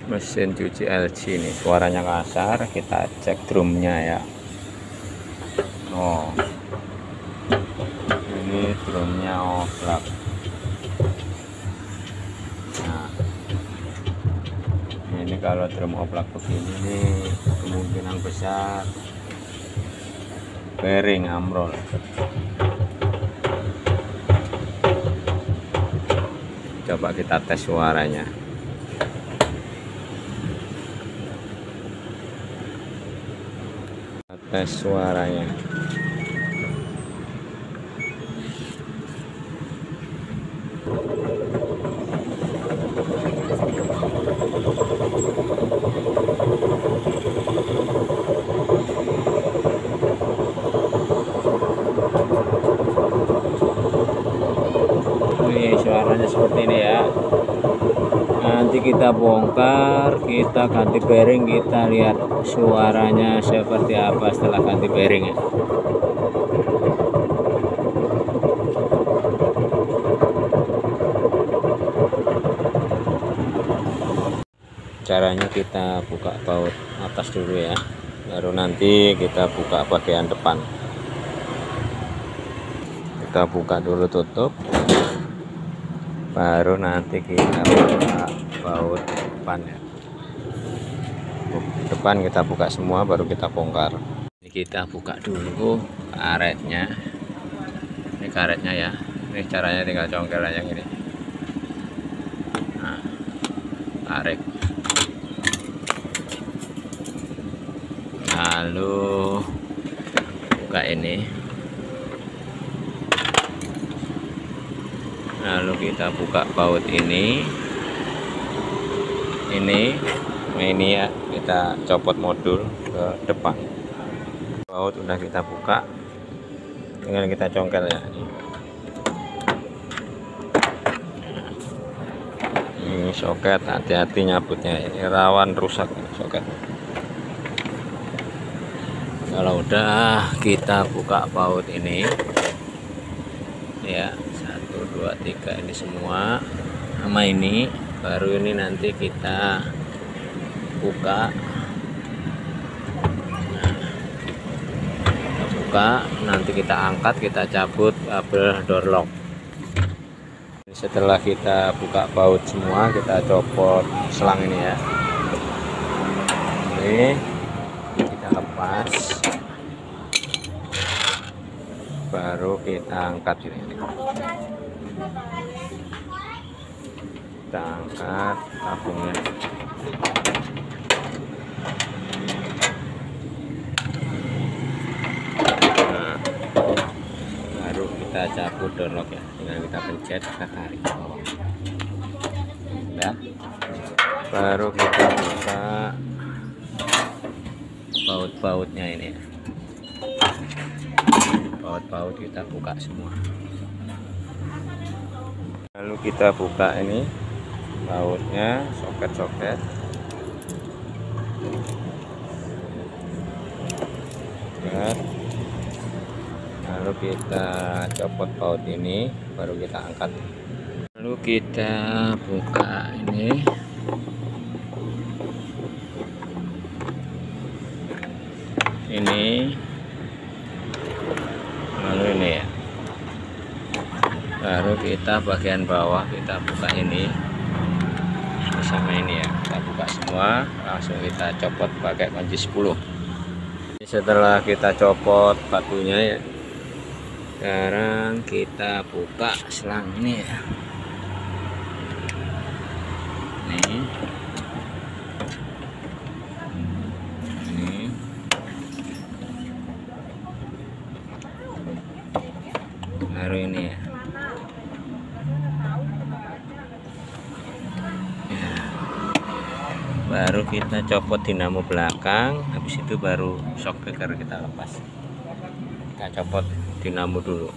Mesin cuci LG ini suaranya kasar, kita cek drumnya ya. Oh, ini drumnya oblak. Nah, ini kalau drum oblak begini nih kemungkinan besar bearing amrol. Coba kita tes suaranya. Tes suaranya. Ini suaranya seperti ini ya. Nanti kita bongkar, kita ganti bearing, kita lihat suaranya seperti apa setelah ganti bearing ya. Caranya kita buka baut atas dulu ya, baru nanti kita buka bagian depan. Kita buka dulu tutup, baru nanti kita buka baut depan ya. Depan kita buka semua, baru kita bongkar. Ini kita buka dulu karetnya. Ini karetnya ya. Ini caranya tinggal congkel aja gini. Nah, tarik. Lalu buka ini. Lalu kita buka baut ini ya, kita copot modul ke depan. Baut udah kita buka, tinggal kita congkel ya. Ini soket, hati-hati nyabutnya, ini rawan rusak soket. Kalau udah kita buka baut ini ya, 1 2 3 ini semua sama ini, baru ini nanti kita buka. Kita buka, nanti kita angkat, kita cabut kabel door lock. Setelah kita buka baut semua, kita copot selang ini ya. Ini kita lepas, baru kita angkat ini. Kita angkat tabungnya. Nah, baru kita cabut door lock ya, tinggal kita pencet, kita tarik ke bawah. Ya, baru kita buka baut-bautnya ini. Baut-baut kita buka semua. Lalu kita buka ini bautnya, soket-soket. Lalu kita copot baut ini, baru kita angkat. Lalu kita buka ini. Lalu ini ya, baru kita bagian bawah kita buka ini sama ini ya, kita buka semua, langsung kita copot pakai kunci 10. Setelah kita copot batunya ya, sekarang kita buka selang ini ya. Nih, baru ini ya. Baru kita copot dinamo belakang, habis itu baru shock breaker kita lepas. Kita copot dinamo dulu.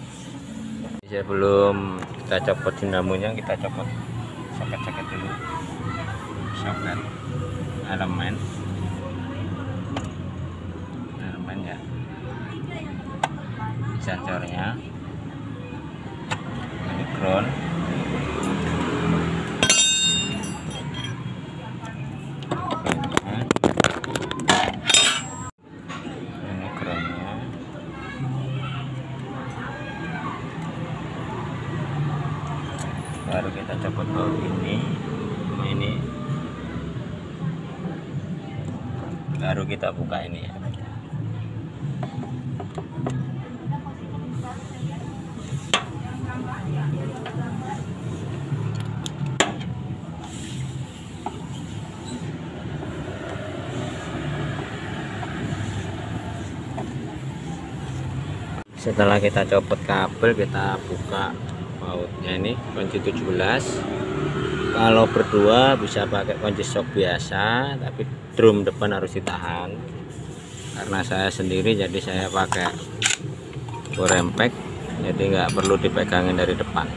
Sebelum kita copot dinamonya, kita copot soket-soket dulu. Soket elemen ya, sensornya, ini ground. Ini kerannya. Baru kita copot baut ini, baru kita buka ini ya. Setelah kita copot kabel, kita buka bautnya ini, kunci 17. Kalau berdua bisa pakai kunci sok biasa, tapi drum depan harus ditahan. Karena saya sendiri jadi saya pakai korempek, jadi nggak perlu dipegangin dari depan.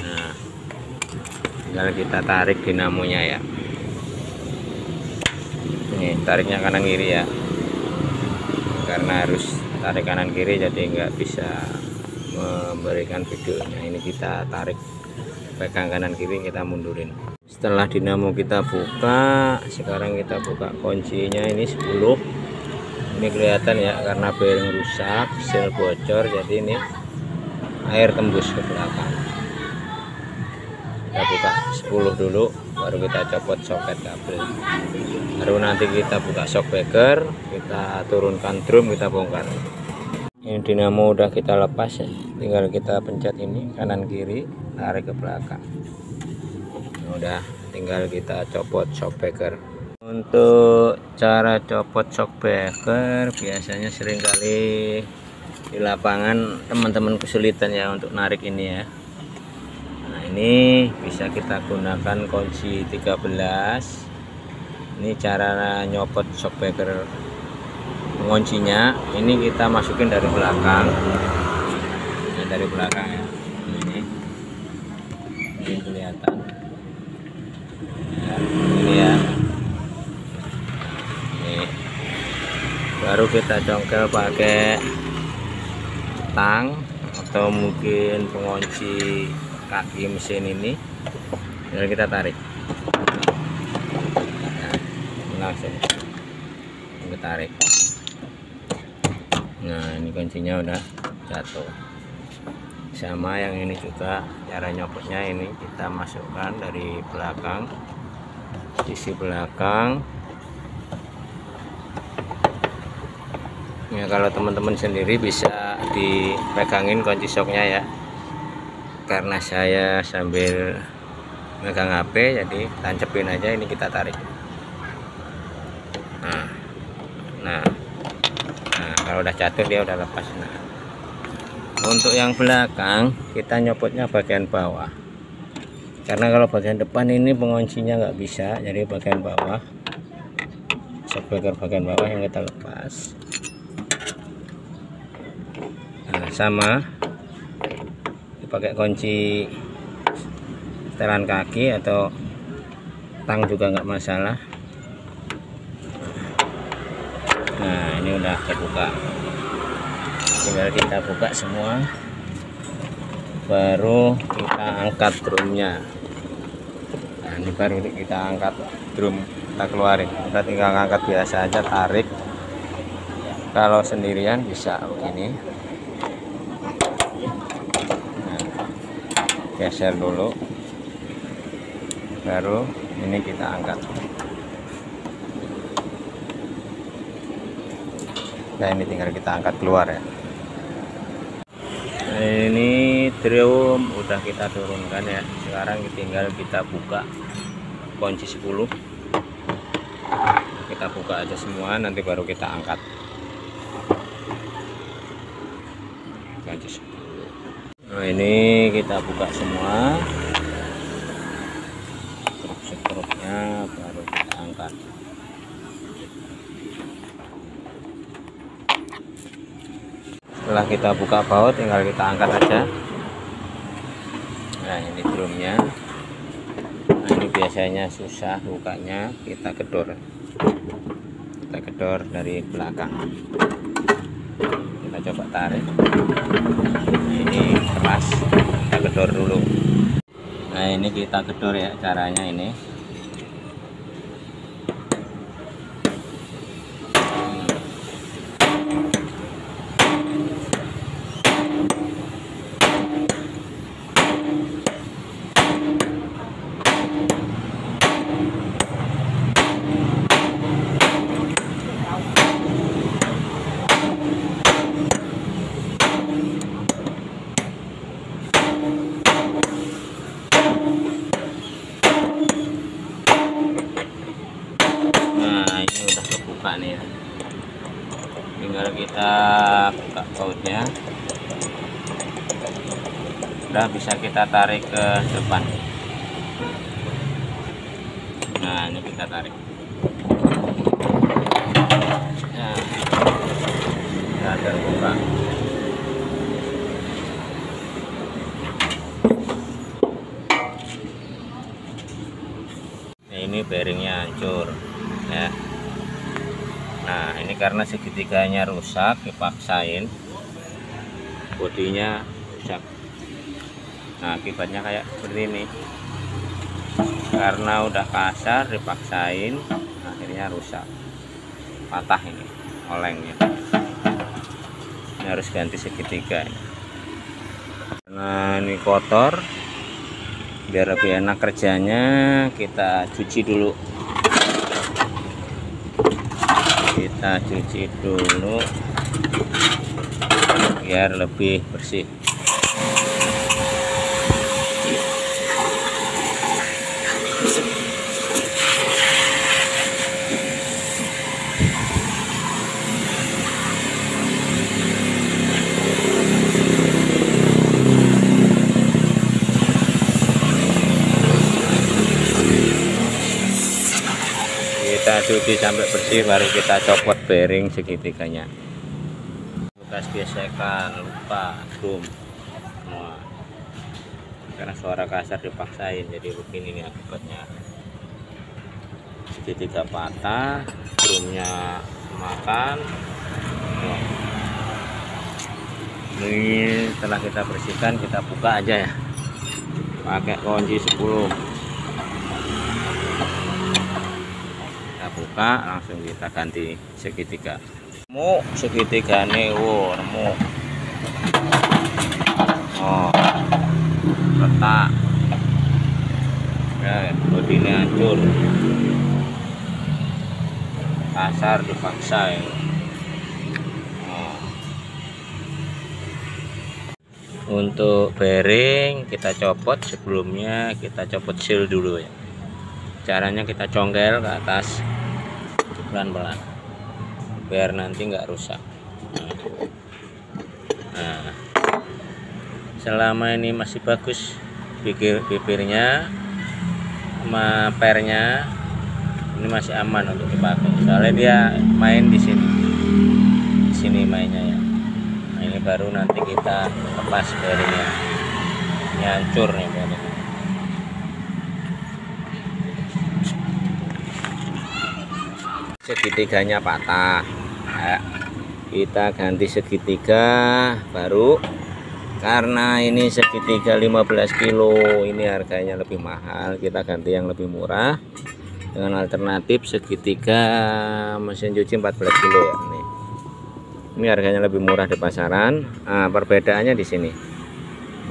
Nah, tinggal kita tarik dinamonya ya. Ini tariknya kanan kiri ya, karena harus tarik kanan kiri jadi nggak bisa memberikan videonya. Ini kita tarik, pegang kanan kiri, kita mundurin. Setelah dinamo kita buka, sekarang kita buka kuncinya ini 10. Ini kelihatan ya, karena bearing rusak, sel bocor, jadi ini air tembus ke belakang. Kita buka 10 dulu, baru kita copot soket kabel. Baru nanti kita buka shock breaker, kita turunkan drum, kita bongkar. Ini dinamo udah kita lepas ya, tinggal kita pencet ini kanan kiri, tarik ke belakang. Udah, tinggal kita copot shock breaker. Untuk cara copot shock breaker, biasanya seringkali di lapangan teman-teman kesulitan ya untuk narik ini ya. Nah, ini bisa kita gunakan kunci 13. Ini cara nyopot shock breaker penguncinya. Ini kita masukin dari belakang. Ini dari belakang ya. Ini kelihatan. Nah, ini ya. Ini. Baru kita congkel pakai tang atau mungkin pengunci kaki mesin ini. Dan kita tarik. Langsung kita tarik. Nah, ini kuncinya udah jatuh. Sama yang ini juga cara nyopotnya, ini kita masukkan dari belakang, sisi belakang ya. Kalau teman-teman sendiri bisa dipegangin kunci shocknya ya, karena saya sambil megang HP jadi tancepin aja, ini kita tarik. Nah, kalau udah jatuh dia udah lepas. Nah, untuk yang belakang kita nyopotnya bagian bawah, karena kalau bagian depan ini penguncinya nggak bisa, jadi bagian bawah, shock breaker bagian bawah yang kita lepas. Nah, sama dipakai kunci setelan kaki atau tang juga nggak masalah. Nah, ini udah terbuka, tinggal kita buka semua, baru kita angkat drumnya. Nah, ini baru kita angkat drum, kita keluarin. Kita tinggal angkat biasa aja, tarik. Kalau sendirian bisa begini. Nah, geser dulu, baru ini kita angkat. Nah, ini tinggal kita angkat keluar ya. Nah, ini drum udah kita turunkan ya. Sekarang tinggal kita buka kunci 10. Kita buka aja semua, nanti baru kita angkat kunci 10. Nah, ini kita buka semua, struk-struknya baru kita angkat. Setelah kita buka baut, tinggal kita angkat aja. Nah, ini drumnya. Nah, ini biasanya susah bukanya, kita gedor dari belakang. Kita coba tarik. Ini kita gedor ya caranya ini. Nah ini udah kebuka nih ya, tinggal kita buka bautnya, udah bisa kita tarik ke depan. Nah ini kita tarik, nah udah terbuka. Nah, ini bearingnya hancur ya. Nah ini karena segitiganya rusak, dipaksain bodinya rusak. Nah akibatnya kayak seperti ini, karena udah kasar dipaksain akhirnya rusak, patah ini olengnya. Ini harus ganti segitiga ini. Nah ini kotor, biar lebih enak kerjanya kita cuci dulu. Kita cuci dulu biar lebih bersih. Kita cuci sampai bersih, baru kita copot bearing segitiganya. Bekas gesekan lupa drum semua, karena suara kasar dipaksain jadi begini nih akibatnya. Segitiga patah, drumnya makan. Ini setelah kita bersihkan, kita buka aja ya pakai kunci 10. Buka, langsung kita ganti segitiga. Nemu segitiga nih, wow, nemu. Oh, retak. Ya, bodinya hancur. Kasar dipaksa ya. Oh. Untuk bearing kita copot, sebelumnya kita copot seal dulu ya. Caranya kita congkel ke atas pelan-pelan biar nanti nggak rusak. Nah, selama ini masih bagus bibirnya sama pernya, ini masih aman untuk dipakai, soalnya dia main di sini mainnya ya. Nah, ini baru nanti kita lepas bearingnya. Ini hancur nih bearingnya. Segitiganya patah ya, kita ganti segitiga baru, karena ini segitiga 15 kilo, ini harganya lebih mahal, kita ganti yang lebih murah dengan alternatif segitiga mesin cuci 14 kilo ya. Ini harganya lebih murah di pasaran. Nah, perbedaannya di sini,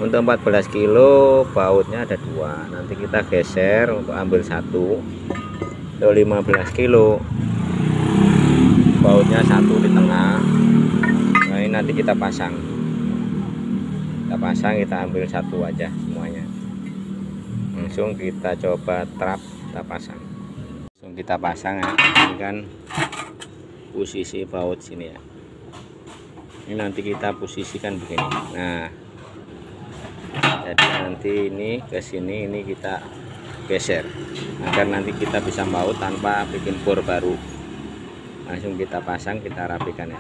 untuk 14 kilo bautnya ada dua, nanti kita geser untuk ambil satu. Untuk 15 kilo bautnya satu di tengah. Nah ini nanti kita pasang, kita ambil satu aja semuanya, langsung kita coba trap, kita pasang, langsung kita pasang ya. Ini kan posisi baut sini ya, ini nanti kita posisikan begini. Nah jadi nanti ini ke sini, ini kita geser agar nanti kita bisa baut tanpa bikin bor baru. Langsung kita pasang, kita rapikan ya.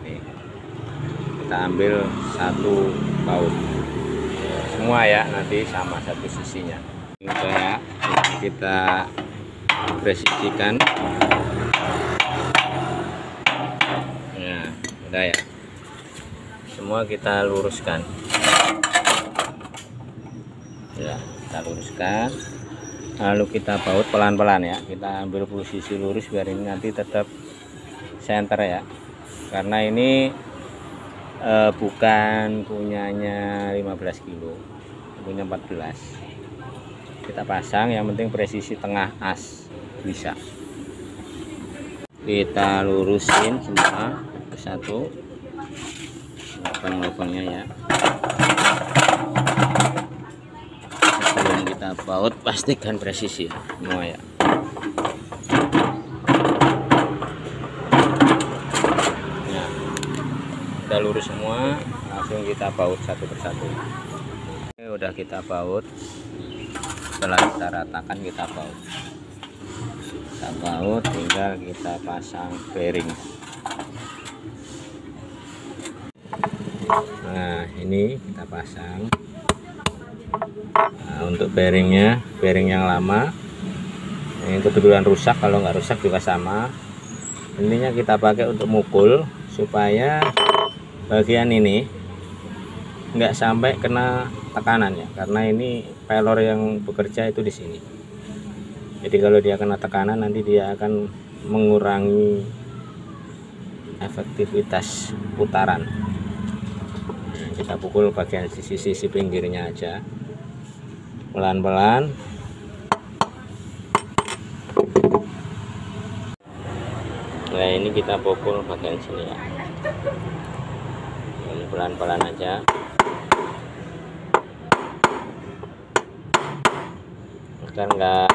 Nih, kita ambil satu baut semua ya, nanti sama satu sisinya. Ini ya, kita presisikan. Nah udah ya, semua kita luruskan ya. kita luruskan, lalu kita baut pelan-pelan ya. Kita ambil posisi lurus biar ini nanti tetap center ya, karena ini bukan punyanya 15 kilo, punya 14. Kita pasang, yang penting presisi tengah as bisa. Kita lurusin semua persatu lubang-lubangnya ya. Sebelum kita baut pastikan presisi ya, semua ya. Nah, kita lurus semua, langsung kita baut satu persatu. Ini udah kita baut. Setelah kita ratakan, kita baut, tinggal kita pasang bearing. Nah, ini kita pasang. Nah, untuk bearingnya, bearing yang lama ini kebetulan rusak, kalau nggak rusak juga sama. Intinya kita pakai untuk mukul supaya bagian ini nggak sampai kena tekanan ya, karena ini pelor yang bekerja itu di sini. Jadi kalau dia kena tekanan, nanti dia akan mengurangi efektivitas putaran. Nah, kita pukul bagian sisi-sisi pinggirnya aja, pelan-pelan. Nah, ini kita pukul bagian sini ya, ini pelan-pelan aja. Agar nggak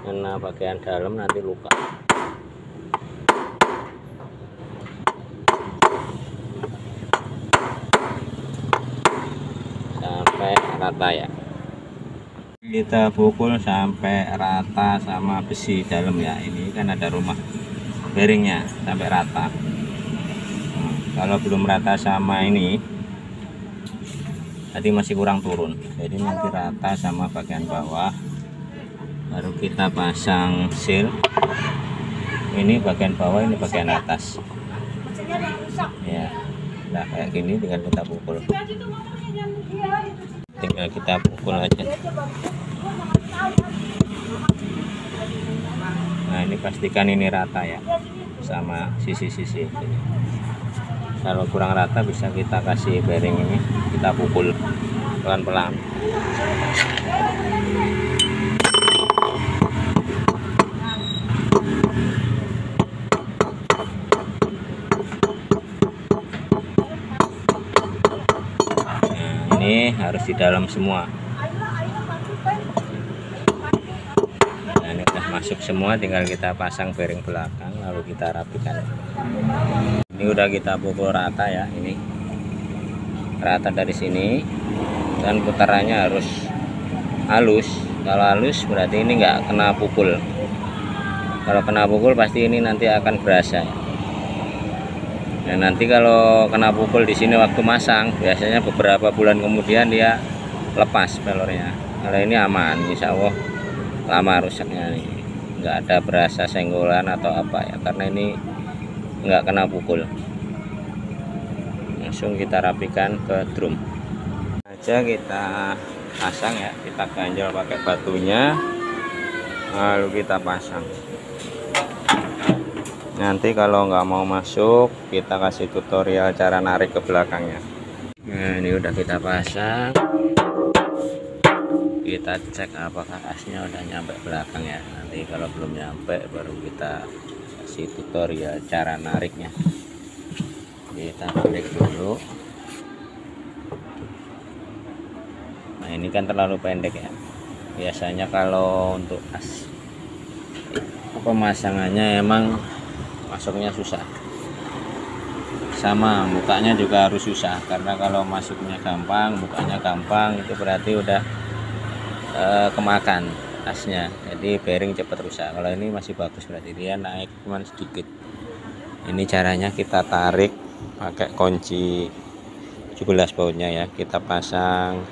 kena bagian dalam, nanti luka. Sampai rata ya, kita pukul sampai rata sama besi dalam ya. Ini kan ada rumah bearingnya, sampai rata. Kalau belum rata sama ini, tadi masih kurang turun, jadi nanti rata sama bagian bawah, baru kita pasang seal. Ini bagian bawah, ini bagian atas ya. Nah, kayak gini tinggal kita pukul, aja. Nah, ini pastikan ini rata ya sama sisi-sisi. Kalau kurang rata bisa kita kasih bearing ini, kita pukul pelan-pelan. Ini harus di dalam semua. Nah, ini udah masuk semua, tinggal kita pasang bearing belakang, lalu kita rapikan. Ini udah kita pukul rata ya, ini rata dari sini, dan putarannya harus halus. Kalau halus berarti ini nggak kena pukul. Kalau kena pukul pasti ini nanti akan berasa. Dan nanti kalau kena pukul di sini waktu masang, biasanya beberapa bulan kemudian dia lepas pelornya. Kalau ini aman, insya Allah lama rusaknya nih, nggak ada berasa senggolan atau apa ya, karena ini nggak kena pukul. Langsung kita rapikan ke drum aja, kita pasang ya, kita ganjal pakai batunya, lalu kita pasang. Nanti kalau nggak mau masuk, kita kasih tutorial cara narik ke belakangnya. Nah, ini udah kita pasang, kita cek apakah asnya udah nyampe belakang ya. Nanti kalau belum nyampe, baru kita kasih tutorial cara nariknya. Kita tarik dulu. Nah, ini kan terlalu pendek ya. Biasanya kalau untuk as pemasangannya emang masuknya susah, sama bukanya juga harus susah, karena kalau masuknya gampang, bukanya gampang, itu berarti udah kemakan asnya, jadi bearing cepat rusak. Kalau ini masih bagus, berarti dia naik cuman sedikit. Ini caranya kita tarik pakai kunci 17 bautnya ya, kita pasang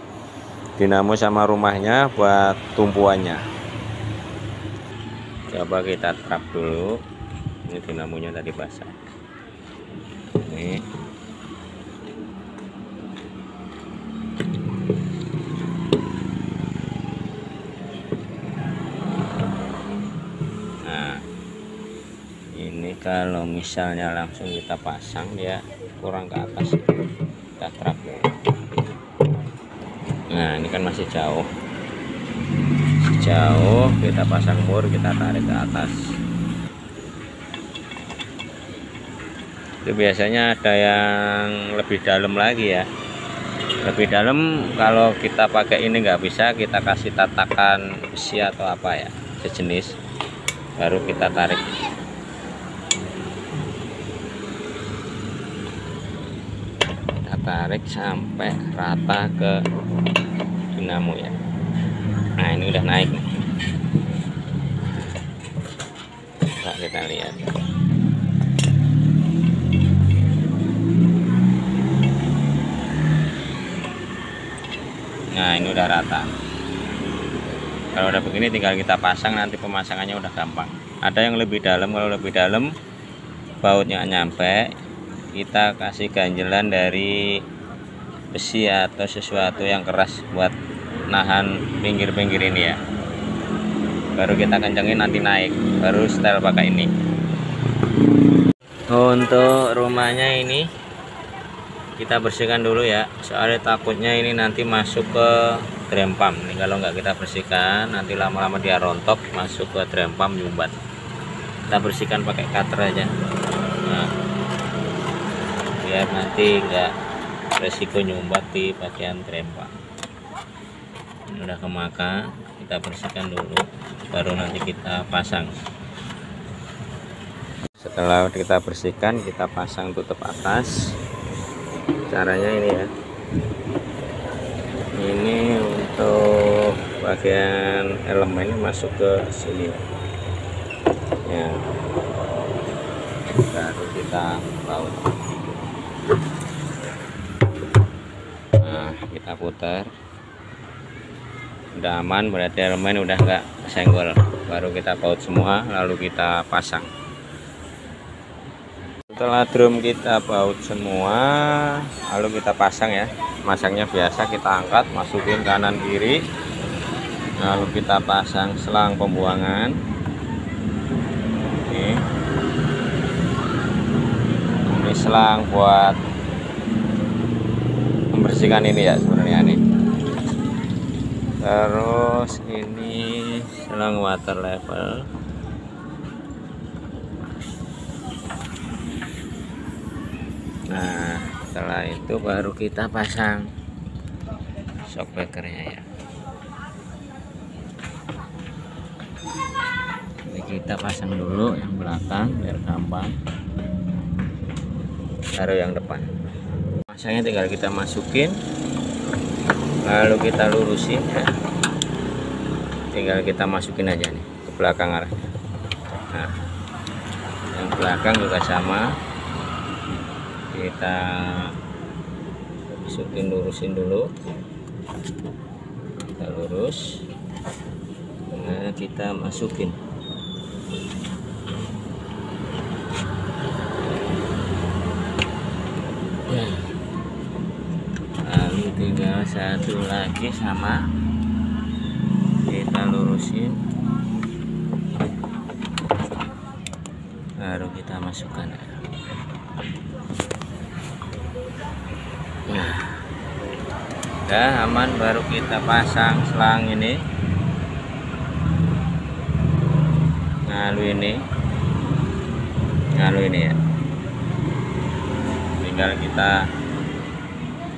dinamo sama rumahnya buat tumpuannya. Coba kita trap dulu. Ini dinamonya tadi basah. Ini kalau misalnya langsung kita pasang dia kurang ke atas, kita trap. Nah ini kan masih jauh, kita pasang mur, kita tarik ke atas. Itu biasanya ada yang lebih dalam lagi ya, lebih dalam. Kalau kita pakai ini nggak bisa, kita kasih tatakan besi atau apa ya sejenis, baru kita tarik. Kita tarik sampai rata ke dinamo ya. Nah ini udah naik nih. Coba kita lihat. Nah ini udah rata. Kalau udah begini tinggal kita pasang, nanti pemasangannya udah gampang. Ada yang lebih dalam, kalau lebih dalam bautnya nyampe, kita kasih ganjelan dari besi atau sesuatu yang keras buat nahan pinggir-pinggir ini ya. Baru kita kencengin, nanti naik, baru setel pakai ini. Untuk rumahnya ini kita bersihkan dulu ya, soalnya takutnya ini nanti masuk ke drain pump. Ini kalau nggak kita bersihkan nanti lama-lama dia rontok masuk ke drain pump, nyumbat. Kita bersihkan pakai cutter aja. Nah, biar nanti nggak resiko nyumbat di bagian drain pump. Ini udah kemakan, kita bersihkan dulu, baru nanti kita pasang. Setelah kita bersihkan, kita pasang tutup atas. Caranya ini ya, ini untuk bagian elemen masuk ke sini ya, baru kita baut. Nah kita putar, udah aman, berarti elemen udah enggak senggol, baru kita baut semua lalu kita pasang. Setelah drum kita baut semua, lalu kita pasang ya. Masangnya biasa, kita angkat, masukin kanan kiri, lalu kita pasang selang pembuangan. Ini selang buat membersihkan ini ya sebenarnya nih. Terus ini selang water level. Nah setelah itu baru kita pasang shockbreakernya ya. Ini kita pasang dulu yang belakang biar gampang, baru yang depan. Masangnya tinggal kita masukin, lalu kita lurusin ya. Tinggal kita masukin aja nih ke belakang arahnya. Nah yang belakang juga sama, kita masukin, lurusin dulu, kita lurus, nah kita masukin. Lalu tinggal satu lagi sama, kita lurusin, baru kita masukkan. Nah, udah aman, baru kita pasang selang ini, ngalu ini ya. Tinggal kita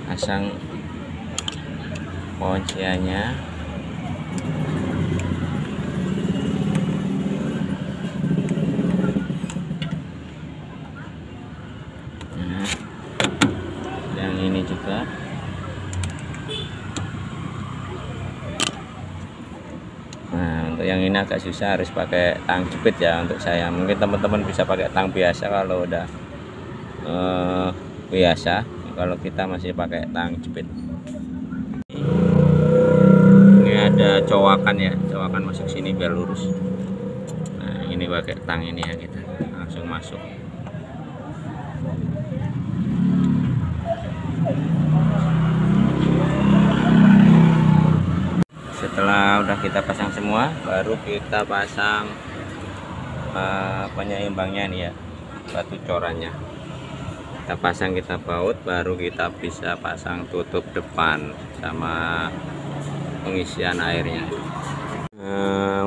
pasang kunciannya. Ini juga nah, untuk yang ini agak susah, harus pakai tang jepit ya untuk saya. Mungkin teman-teman bisa pakai tang biasa kalau udah biasa. Kalau kita masih pakai tang jepit. Ini ada cowakan ya, cowakan masuk sini biar lurus. Nah ini pakai tang ini ya, kita langsung masuk. Setelah udah kita pasang semua, baru kita pasang penyeimbangnya nih ya. batu corannya. Kita pasang, kita baut, baru kita bisa pasang tutup depan sama pengisian airnya.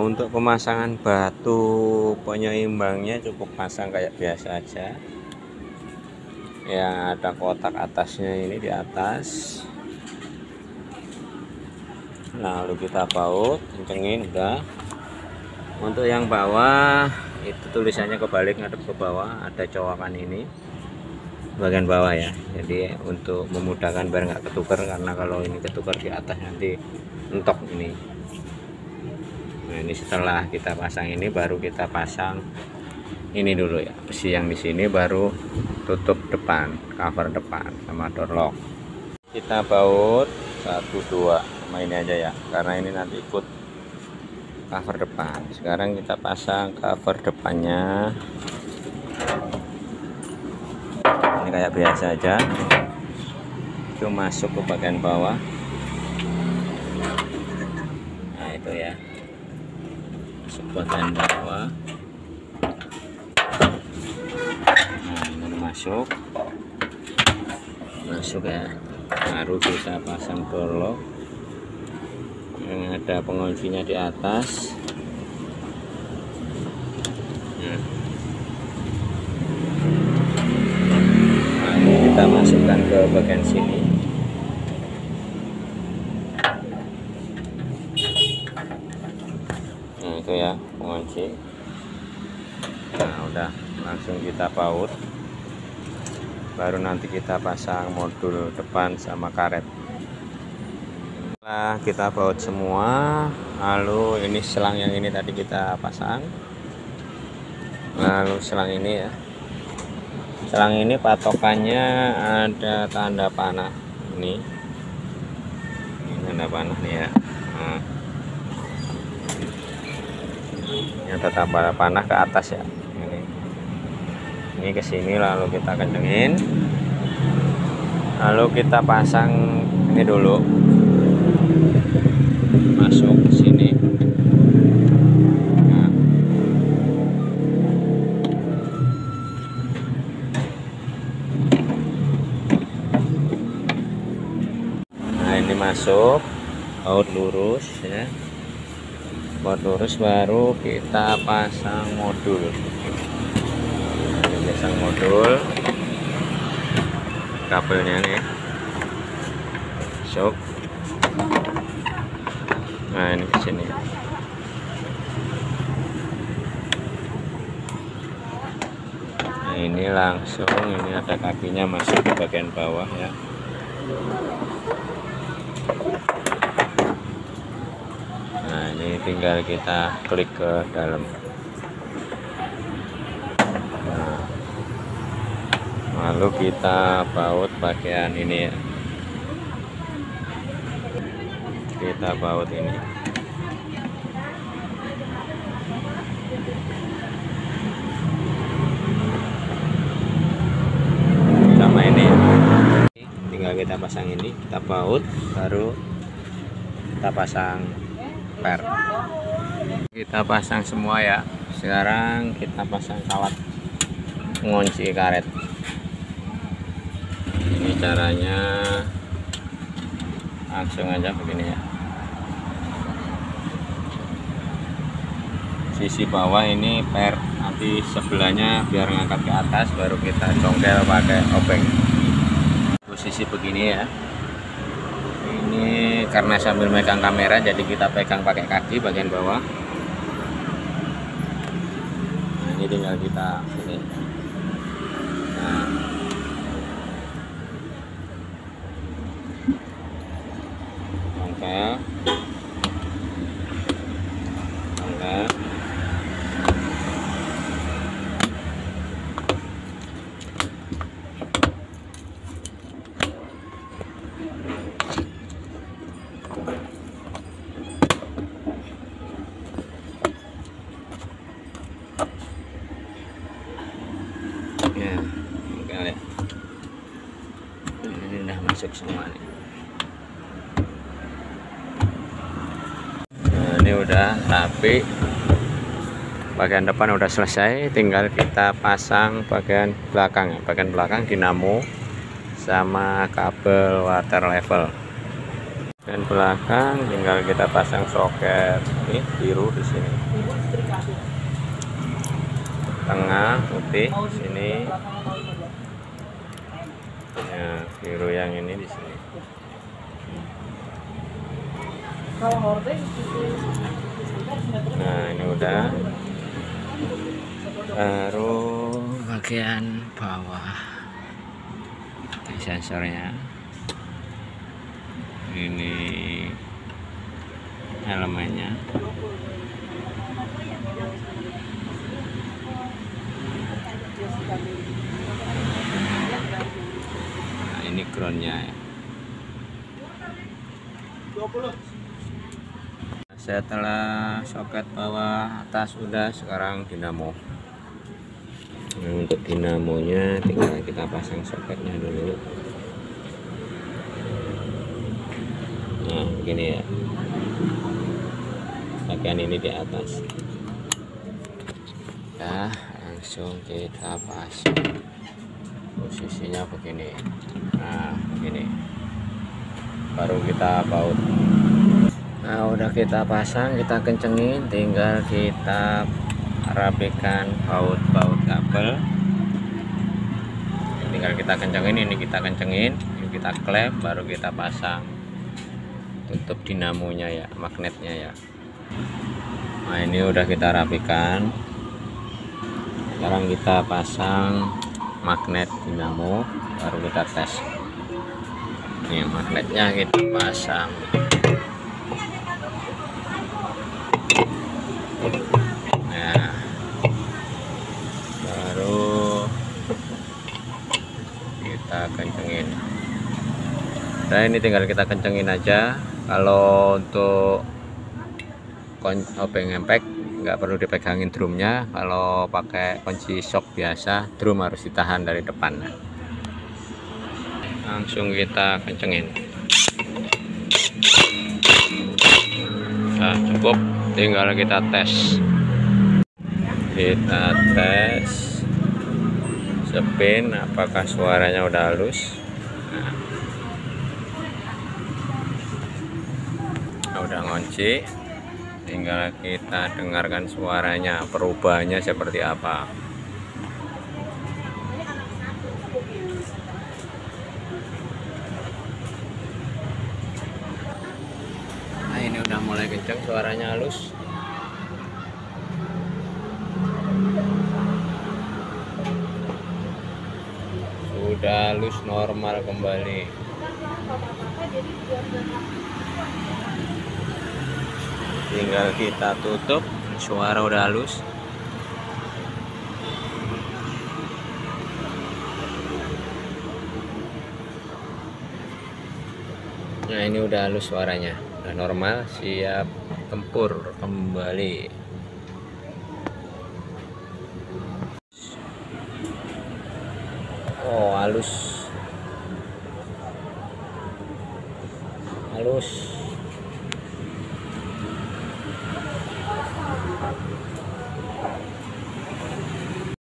Untuk pemasangan batu penyeimbangnya cukup pasang kayak biasa aja, yang ada kotak atasnya ini di atas, lalu kita baut, kencengin udah. Untuk yang bawah itu tulisannya kebalik, ngadep ke bawah, ada cowakan ini bagian bawah ya, jadi untuk memudahkan biar nggak ketukar, karena kalau ini ketukar di atas nanti entok ini. Nah, ini setelah kita pasang ini baru kita pasang ini dulu ya, besi yang di sini, baru tutup depan, cover depan sama door lock. Kita baut 1 2 sama ini aja ya, karena ini nanti ikut cover depan. Sekarang kita pasang cover depannya. Ini kayak biasa aja, itu masuk ke bagian bawah. Nah itu ya, masuk bagian bawah. Nah ini masuk ya, baru kita pasang door lock yang ada penguncinya di atas. Nah, kita masukkan ke bagian sini. Nah itu ya pengunci. Nah udah, langsung kita baut, baru nanti kita pasang modul depan sama karet. Setelah kita baut semua, lalu ini selang yang ini tadi kita pasang, lalu selang ini ya, selang ini patokannya ada tanda panah ini tanda panah nih ya. Nah, ini ada tanda panah ke atas ya, ini ke sini, lalu kita kencengin, lalu kita pasang ini dulu, masuk ke sini. Nah ini masuk, baut lurus ya, baut lurus, baru kita pasang modul. Pasang modul, kabelnya nih masuk. Nah ini ke sini. Nah ini langsung, ini ada kakinya masuk ke bagian bawah ya. Nah ini tinggal kita klik ke dalam. Lalu kita baut bagian ini ya, kita baut ini. Sama ini ya, tinggal kita pasang ini, kita baut, baru kita pasang per. Kita pasang semua ya. Sekarang kita pasang kawat pengunci karet. Ini caranya, langsung aja begini ya. Sisi bawah ini per, nanti sebelahnya biar ngangkat ke atas, baru kita congkel pakai obeng. Posisi begini ya. Ini karena sambil megang kamera, jadi kita pegang pakai kaki bagian bawah. Nah ini tinggal kita ini. Nah, congkel. Ya, congkel ya. Ini udah masuk semua nih. Nah, ini udah rapi. bagian depan udah selesai, tinggal kita pasang bagian belakang. Bagian belakang dinamo sama kabel water level. Dan belakang tinggal kita pasang soket ini biru di sini, tengah putih sini, ya, biru yang ini di sini. Nah ini udah, baru bagian bawah sensornya. Ini elemennya, nah ini groundnya ya. Setelah soket bawah atas udah, sekarang dinamo. Nah, untuk dinamonya tinggal kita pasang soketnya dulu. Nah begini ya, bagian ini di atas. Nah langsung kita pasang, posisinya begini. Nah begini, baru kita baut. Nah udah kita pasang, kita kencengin, tinggal kita rapikan baut-baut kabel. Tinggal kita kencengin, ini kita kencengin, ini kita klep, baru kita pasang tutup dinamonya ya, magnetnya ya. Nah ini udah kita rapikan, sekarang kita pasang magnet dinamo, baru kita tes. Ini magnetnya kita pasang. Nah baru kita kencengin. Nah ini tinggal kita kencengin aja. Kalau untuk obeng impact nggak perlu dipegangin drumnya. Kalau pakai kunci shock biasa, drum harus ditahan dari depan. Langsung kita kencengin. Nah cukup, tinggal kita tes. Kita tes spin apakah suaranya udah halus. Udah ngunci, tinggal kita dengarkan suaranya, perubahannya seperti apa. Nah ini udah mulai kenceng, suaranya halus. Sudah halus, normal kembali. Tinggal kita tutup, suara udah halus. Nah ini udah halus suaranya, udah normal, siap tempur kembali. Oh halus, halus.